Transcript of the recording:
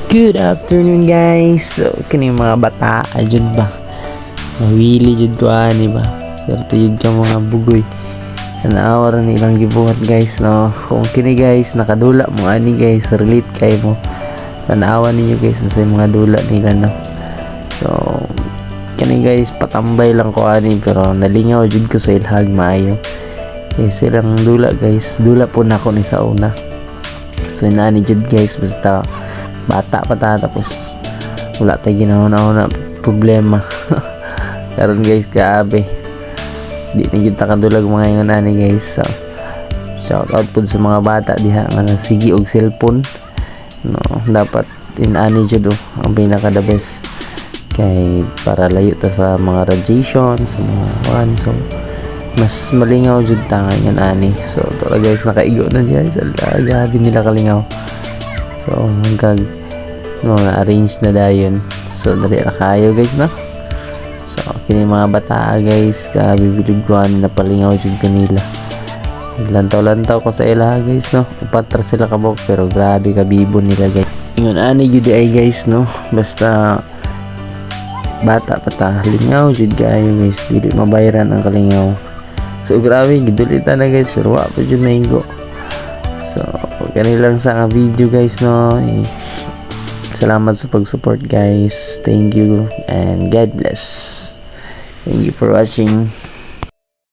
Good afternoon guys. So kini mga bata jud ba. Nawili jud ko ani ba. Pero jud ka mga bugoy. Tanawa ra nilang gibuhat guys no. Kung kini guys nakadula mo ani guys relate kay mo. Tanawa ninyo guys sa mga dula nila no. So kani guys patambay lang ko ani pero nalingaw jud ko sa ilhag maayo. Kasi silang dula guys. Dula po na ako ni sa una. So inaani jud guys basta bata pa ta tapos wala tayo ginawa na problema. Karon guys kaabe di na jud ta kadulag mga ingon ani guys. So, shout out po sa mga bata diha nga sige og cellphone no dapat inani jud ang pinaka the best kay para layo ta sa mga radiation sa mga one. So mas malingaw jud ta ngayon ani. So to guys nakaigo na guys grabe nila kalingaw. So hanggang mga arrange na dayon. So dali na kayo guys no. So kini mga bata guys kabibilog ko ani napalingaw jud kanila. Lantaw-lantaw ko sa ila guys no. Upatra sila kabok pero grabe kabibo nila guys. Ingon ani jud ay guys no. Basta bata pa ta lingaw jud kayo guys dili mabayaran ang kalingaw. So grabe gidulitan na guys ruwa pa jud na ingo. So kanilang sa video guys no. Salamat sa pag-support guys. Thank you and God bless. Thank you for watching.